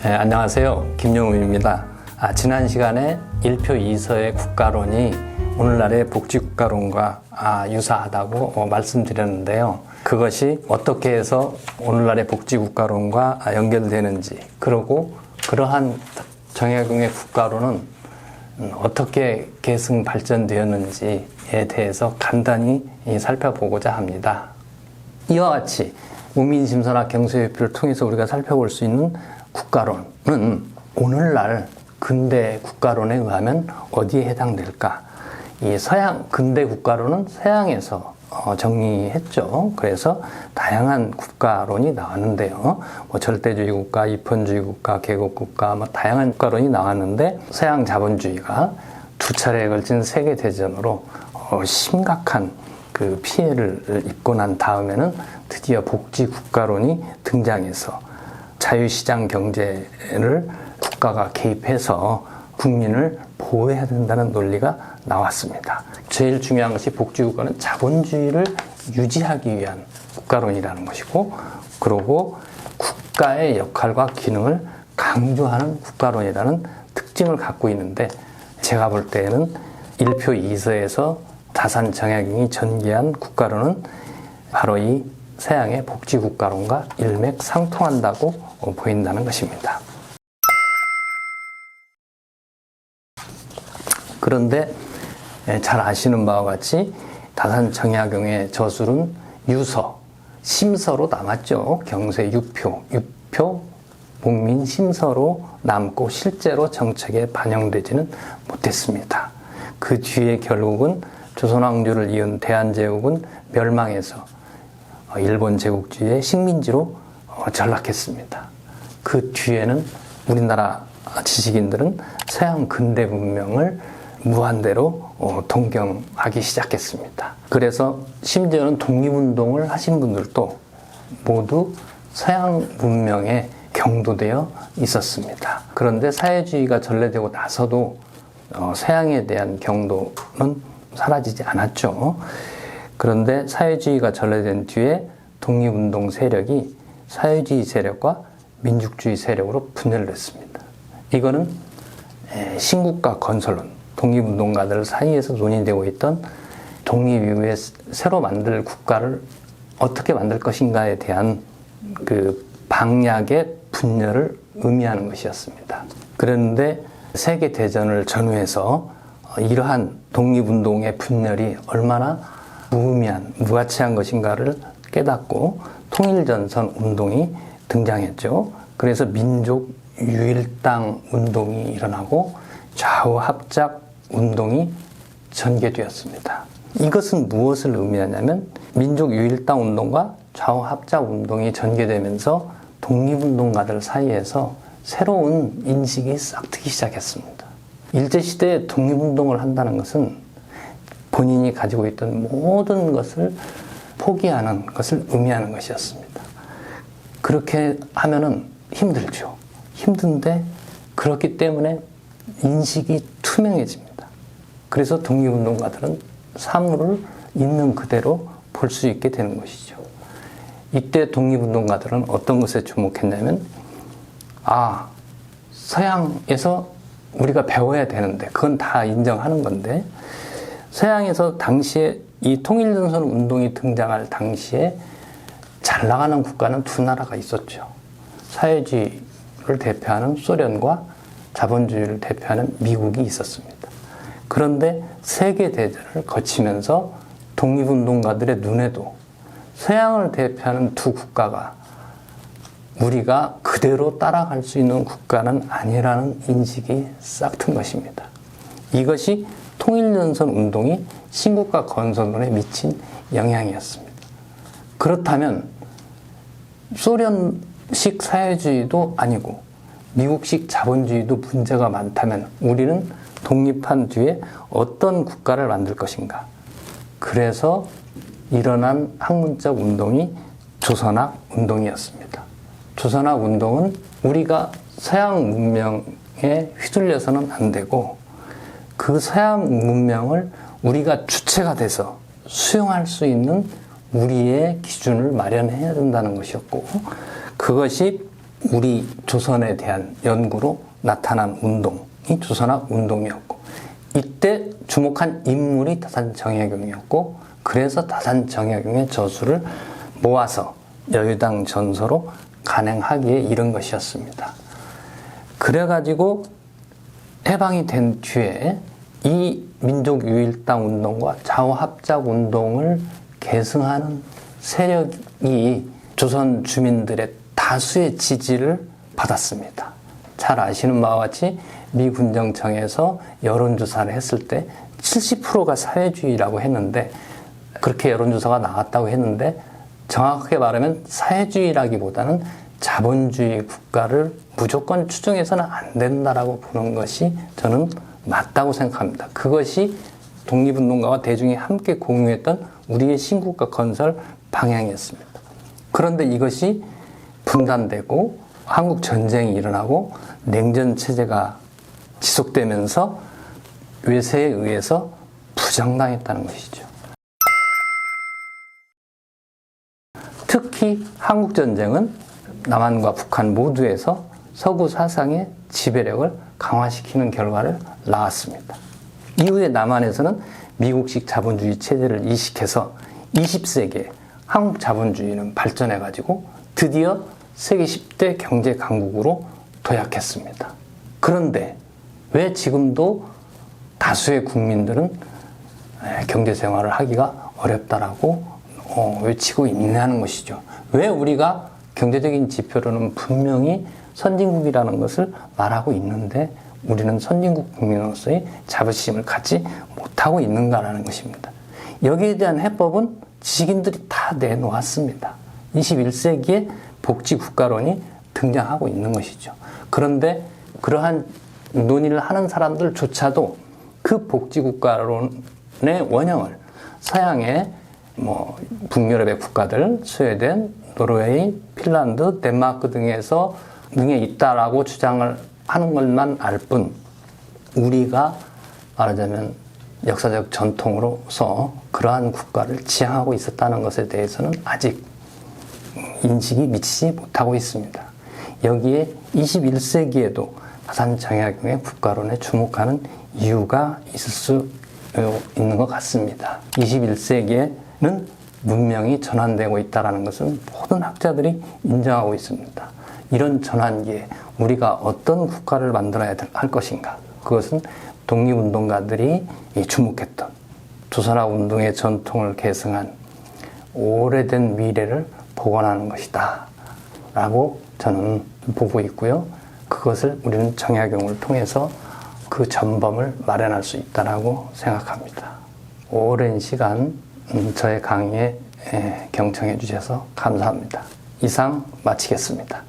네, 안녕하세요. 김영우입니다. 지난 시간에 1표 2서의 국가론이 오늘날의 복지국가론과 유사하다고 말씀드렸는데요. 그것이 어떻게 해서 오늘날의 복지국가론과 연결되는지, 그리고 그러한 정약용의 국가론은 어떻게 계승 발전되었는지에 대해서 간단히 살펴보고자 합니다. 이와 같이 우민심서나 경서예표를 통해서 우리가 살펴볼 수 있는 국가론은 오늘날 근대 국가론에 의하면 어디에 해당될까? 이 서양 근대 국가론은 서양에서 정리했죠. 그래서 다양한 국가론이 나왔는데요. 절대주의 국가, 입헌주의 국가, 개국국가, 다양한 국가론이 나왔는데 서양 자본주의가 두 차례에 걸친 세계 대전으로 심각한 그 피해를 입고 난 다음에는 드디어 복지 국가론이 등장해서 자유시장 경제를 국가가 개입해서 국민을 보호해야 된다는 논리가 나왔습니다. 제일 중요한 것이 복지국가는 자본주의를 유지하기 위한 국가론이라는 것이고, 그리고 국가의 역할과 기능을 강조하는 국가론이라는 특징을 갖고 있는데, 제가 볼 때에는 1표 2서에서 다산 정약용이 전개한 국가론은 바로 이 서양의 복지국가론과 일맥상통한다고 보인다는 것입니다. 그런데 잘 아시는 바와 같이 다산 정약용의 저술은 유서, 심서로 남았죠. 경세 유표, 목민심서로 남고 실제로 정책에 반영되지는 못했습니다. 그 뒤에 결국은 조선왕조를 이은 대한제국은 멸망해서 일본 제국주의의 식민지로 전락했습니다. 그 뒤에는 우리나라 지식인들은 서양 근대 문명을 무한대로 동경하기 시작했습니다. 그래서 심지어는 독립운동을 하신 분들도 모두 서양 문명에 경도되어 있었습니다. 그런데 사회주의가 전래되고 나서도 서양에 대한 경도는 사라지지 않았죠. 그런데 사회주의가 전래된 뒤에 독립운동 세력이 사회주의 세력과 민족주의 세력으로 분열을 했습니다. 이거는 신국가 건설론, 독립운동가들 사이에서 논의되고 있던 독립 이후에 새로 만들 국가를 어떻게 만들 것인가에 대한 그 방략의 분열을 의미하는 것이었습니다. 그런데 세계대전을 전후해서 이러한 독립운동의 분열이 얼마나 무의미한, 무가치한 것인가를 깨닫고 통일전선 운동이 등장했죠. 그래서 민족 유일당 운동이 일어나고 좌우 합작 운동이 전개되었습니다. 이것은 무엇을 의미하냐면 민족 유일당 운동과 좌우 합작 운동이 전개되면서 독립운동가들 사이에서 새로운 인식이 싹트기 시작했습니다. 일제시대에 독립운동을 한다는 것은 본인이 가지고 있던 모든 것을 포기하는 것을 의미하는 것이었습니다. 그렇게 하면은 힘들죠. 힘든데 그렇기 때문에 인식이 투명해집니다. 그래서 독립운동가들은 사물을 있는 그대로 볼 수 있게 되는 것이죠. 이때 독립운동가들은 어떤 것에 주목했냐면, 서양에서 우리가 배워야 되는데, 그건 다 인정하는 건데, 서양에서 당시에 이 통일전선 운동이 등장할 당시에 잘 나가는 국가는 두 나라가 있었죠. 사회주의를 대표하는 소련과 자본주의를 대표하는 미국이 있었습니다. 그런데 세계대전을 거치면서 독립운동가들의 눈에도 서양을 대표하는 두 국가가 우리가 그대로 따라갈 수 있는 국가는 아니라는 인식이 싹튼 것입니다. 이것이 통일전선 운동이 신국가 건설론에 미친 영향이었습니다. 그렇다면 소련식 사회주의도 아니고 미국식 자본주의도 문제가 많다면 우리는 독립한 뒤에 어떤 국가를 만들 것인가? 그래서 일어난 학문적 운동이 조선학 운동이었습니다. 조선학 운동은 우리가 서양 문명에 휘둘려서는 안 되고 그 서양 문명을 우리가 주체가 돼서 수용할 수 있는 우리의 기준을 마련해야 된다는 것이었고, 그것이 우리 조선에 대한 연구로 나타난 운동이 조선학 운동이었고, 이때 주목한 인물이 다산정약용이었고, 그래서 다산정약용의 저술을 모아서 여유당 전서로 간행하기에 이른 것이었습니다. 그래가지고 해방이 된 뒤에 이 민족유일당 운동과 좌우합작 운동을 계승하는 세력이 조선 주민들의 다수의 지지를 받았습니다. 잘 아시는 바와 같이 미 군정청에서 여론조사를 했을 때 70%가 사회주의라고 했는데, 그렇게 여론조사가 나왔다고 했는데, 정확하게 말하면 사회주의라기보다는 자본주의 국가를 무조건 추종해서는 안 된다라고 보는 것이 저는 맞다고 생각합니다. 그것이 독립운동가와 대중이 함께 공유했던 우리의 신국가 건설 방향이었습니다. 그런데 이것이 분단되고 한국 전쟁이 일어나고 냉전 체제가 지속되면서 외세에 의해서 부정당했다는 것이죠. 특히 한국 전쟁은 남한과 북한 모두에서 서구 사상의 지배력을 강화시키는 결과를 낳았습니다. 이후에 남한에서는 미국식 자본주의 체제를 이식해서 20세기에 한국 자본주의는 발전해가지고 드디어 세계 10대 경제 강국으로 도약했습니다. 그런데 왜 지금도 다수의 국민들은 경제 생활을 하기가 어렵다라고 외치고 있냐는 것이죠. 왜 우리가 경제적인 지표로는 분명히 선진국이라는 것을 말하고 있는데 우리는 선진국 국민으로서의 자부심을 갖지 못하고 있는가라는 것입니다. 여기에 대한 해법은 지식인들이 다 내놓았습니다. 21세기에 복지국가론이 등장하고 있는 것이죠. 그런데 그러한 논의를 하는 사람들조차도 그 복지국가론의 원형을 서양의 북유럽의 국가들, 스웨덴, 노르웨이, 핀란드, 덴마크 등에 있다라고 주장을 하는 것만 알 뿐, 우리가 말하자면 역사적 전통으로서 그러한 국가를 지향하고 있었다는 것에 대해서는 아직 인식이 미치지 못하고 있습니다. 여기에 21세기에도 다산정약용의 국가론에 주목하는 이유가 있을 수 있는 것 같습니다. 21세기에는 문명이 전환되고 있다는 것은 모든 학자들이 인정하고 있습니다. 이런 전환기에 우리가 어떤 국가를 만들어야 할 것인가? 그것은 독립운동가들이 주목했던 조선학 운동의 전통을 계승한 오래된 미래를 복원하는 것이다 라고 저는 보고 있고요. 그것을 우리는 정약용을 통해서 그 전범을 마련할 수 있다고 생각합니다. 오랜 시간 저의 강의에 경청해 주셔서 감사합니다. 이상 마치겠습니다.